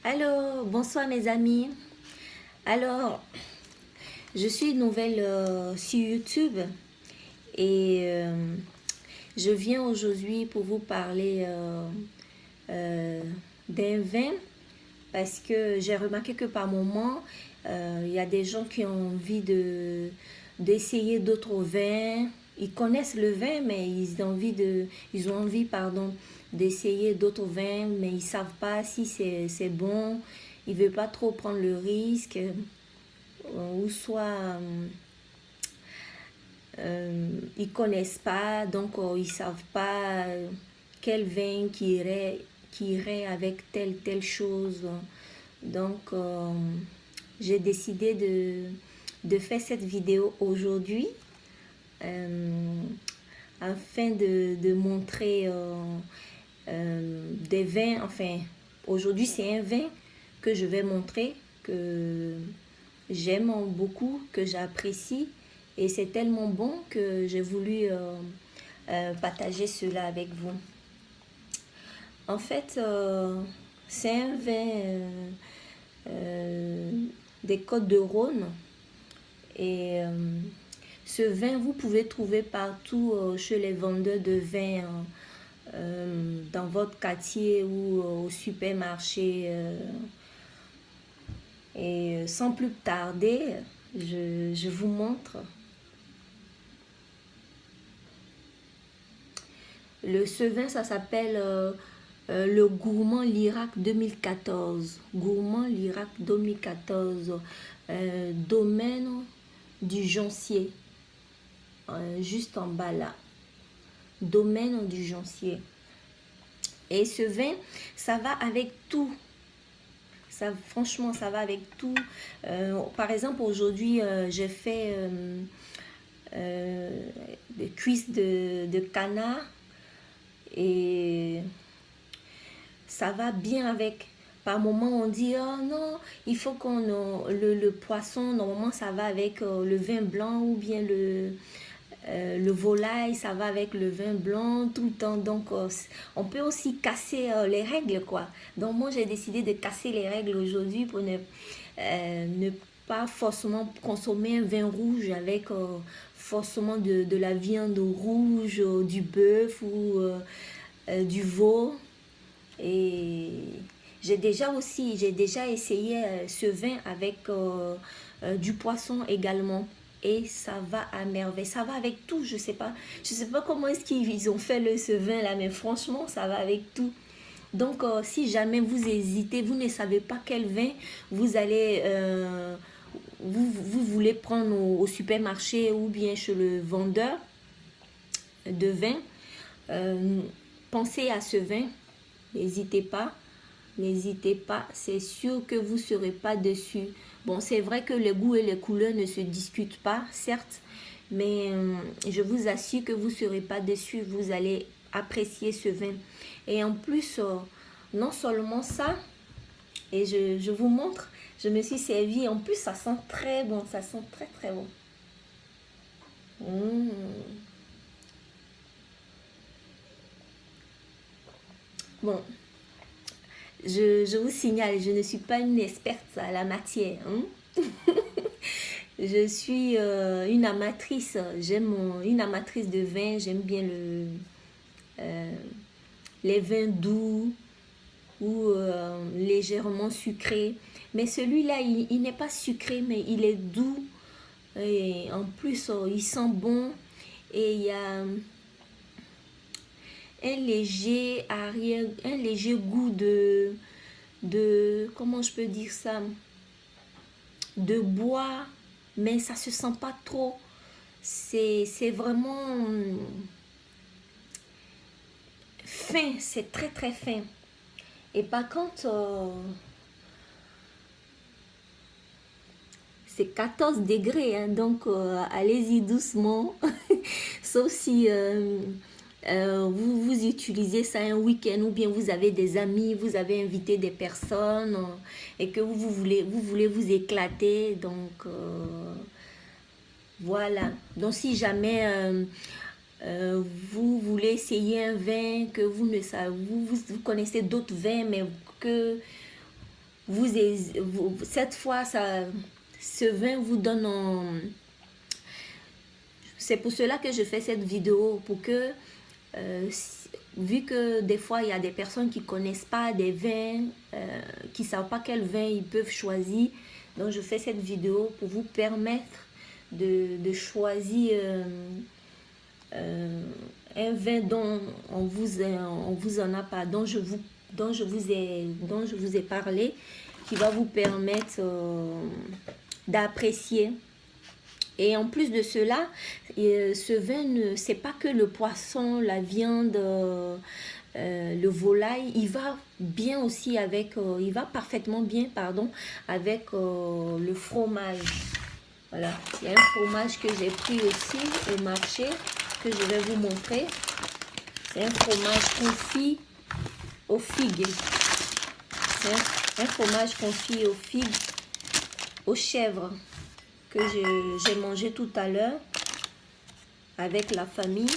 Alors, bonsoir mes amis. Alors, je suis nouvelle sur YouTube et je viens aujourd'hui pour vous parler euh, d'un vin parce que j'ai remarqué que par moment, il y a des gens qui ont envie d'essayer d'autres vins. Ils connaissent le vin, mais ils ont envie, pardon, d'essayer d'autres vins, mais ils savent pas si c'est bon. Ils veulent pas trop prendre le risque, ou soit ils connaissent pas, donc ils savent pas quel vin qui irait avec telle chose. Donc, j'ai décidé de faire cette vidéo aujourd'hui euh, afin de montrer des vins. Enfin, aujourd'hui, c'est un vin que je vais montrer, que j'aime beaucoup, que j'apprécie. Et c'est tellement bon que j'ai voulu partager cela avec vous. En fait, c'est un vin euh, des Côtes-de-Rhône. Et ce vin, vous pouvez trouver partout chez les vendeurs de vin, dans votre quartier ou au supermarché. Et sans plus tarder, je vous montre. Ce vin, ça s'appelle le Gourmand Lirac 2014. Gourmand Lirac 2014. Domaine du Joncier. Juste en bas là. Domaine du Joncier. Et ce vin, ça va avec tout. Ça, franchement, ça va avec tout. Par exemple, aujourd'hui, j'ai fait des cuisses de canard. Et ça va bien avec. Par moment, on dit, oh non, il faut qu'on... le poisson, normalement, ça va avec le vin blanc ou bien le volaille, ça va avec le vin blanc tout le temps. Donc, on peut aussi casser les règles, quoi. Donc, moi, j'ai décidé de casser les règles aujourd'hui pour ne pas forcément consommer un vin rouge avec forcément de la viande rouge, du bœuf ou du veau. Et j'ai déjà essayé ce vin avec du poisson également. Et ça va à merveille. Ça va avec tout. Je sais pas comment est-ce qu'ils ont fait ce vin là, mais franchement, ça va avec tout. Donc, si jamais vous hésitez, vous ne savez pas quel vin vous allez, vous voulez prendre au supermarché ou bien chez le vendeur de vin, euh, pensez à ce vin. N'hésitez pas. N'hésitez pas, c'est sûr que vous ne serez pas déçus. Bon, c'est vrai que les goûts et les couleurs ne se discutent pas, certes, mais je vous assure que vous ne serez pas déçus. Vous allez apprécier ce vin. Et en plus, non seulement ça, et je vous montre, je me suis servi. En plus, ça sent très bon, ça sent très très bon. Mmh. Bon, je vous signale, je ne suis pas une experte à la matière, hein. Je suis une amatrice, une amatrice de vin, j'aime bien euh, les vins doux ou légèrement sucrés. Mais celui-là, il n'est pas sucré, mais il est doux. Et en plus, il sent bon. Et il y a un léger goût comment je peux dire ça, de bois, mais ça se sent pas trop. C'est vraiment fin, c'est très très fin. Et par contre, c'est 14 degrés, hein, donc allez-y doucement. Sauf si vous utilisez ça un week-end ou bien vous avez des amis, vous avez invité des personnes et que vous voulez vous éclater. Donc, voilà. Donc, si jamais vous voulez essayer un vin que vous ne savez, vous connaissez d'autres vins, mais que cette fois, ce vin vous donne c'est pour cela que je fais cette vidéo, pour que, vu que des fois, il y a des personnes qui ne connaissent pas des vins, qui ne savent pas quel vin ils peuvent choisir. Donc, je fais cette vidéo pour vous permettre de choisir un vin dont on vous en a pas, dont je vous ai parlé, qui va vous permettre d'apprécier. Et en plus de cela, ce vin, c'est pas que le poisson, la viande, le volaille, il va bien aussi avec, il va parfaitement bien, pardon, avec le fromage. Voilà, il y a un fromage que j'ai pris aussi au marché, que je vais vous montrer. C'est un fromage confit aux figues. C'est un fromage confit aux figues, aux chèvres, que j'ai mangé tout à l'heure avec la famille.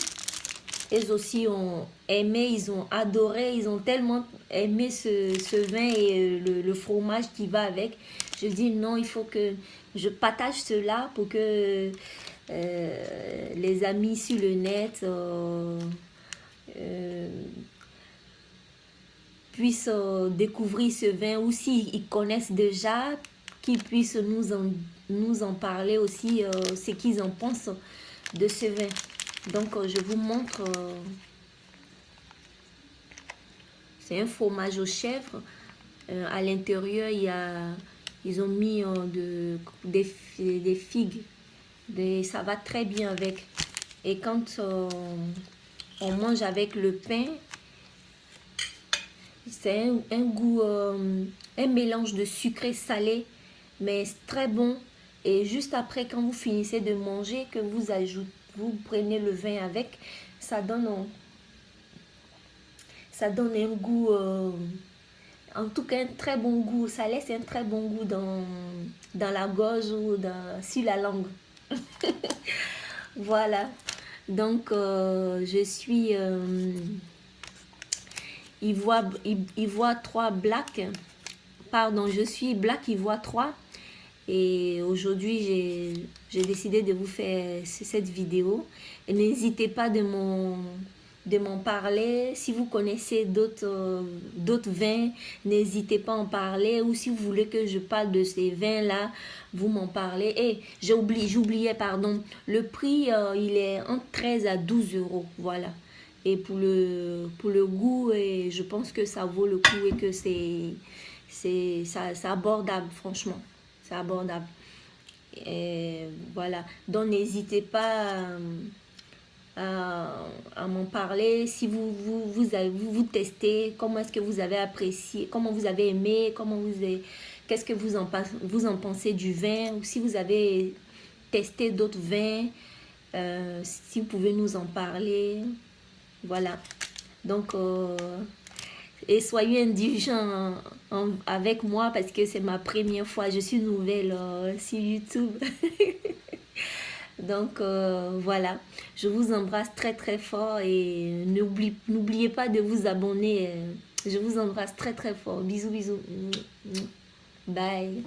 Ils aussi ont aimé, ils ont adoré, ils ont tellement aimé ce vin et le fromage qui va avec. Je dis non, il faut que je partage cela pour que les amis sur le net puissent découvrir ce vin, ou s'ils connaissent déjà, qu'ils puissent nous en parler aussi, ce qu'ils en pensent de ce vin. Donc, je vous montre. C'est un fromage aux chèvres. À l'intérieur, ils ont mis des figues. Ça va très bien avec. Et quand on mange avec le pain, c'est un goût, un mélange de sucré salé, mais très bon. Et juste après, quand vous finissez de manger, que vous prenez le vin avec, ça donne un goût, en tout cas un très bon goût. Ça laisse un très bon goût dans la gorge ou sur la langue. Voilà. Donc, je suis Ivoire 3 Black. Pardon, je suis Black Ivoire 3. Et aujourd'hui, j'ai décidé de vous faire cette vidéo. Et n'hésitez pas de m'en parler. Si vous connaissez d'autres vins, n'hésitez pas à en parler. Ou si vous voulez que je parle de ces vins-là, vous m'en parlez. Et j'oubliais, pardon. Le prix, il est entre 13 à 12 euros. Voilà. Et pour le goût, et je pense que ça vaut le coup et que c'est abordable, franchement. C'est abordable. Et voilà. Donc, n'hésitez pas à m'en parler. Si vous testez, comment est-ce que vous avez apprécié, comment vous avez aimé, qu'est-ce que vous en pensez du vin, ou si vous avez testé d'autres vins, si vous pouvez nous en parler. Voilà. Donc, et soyez indulgents avec moi parce que c'est ma première fois. Je suis nouvelle sur YouTube. Donc, voilà. Je vous embrasse très très fort et n'oubliez pas de vous abonner. Je vous embrasse très très fort. Bisous, bisous. Bye.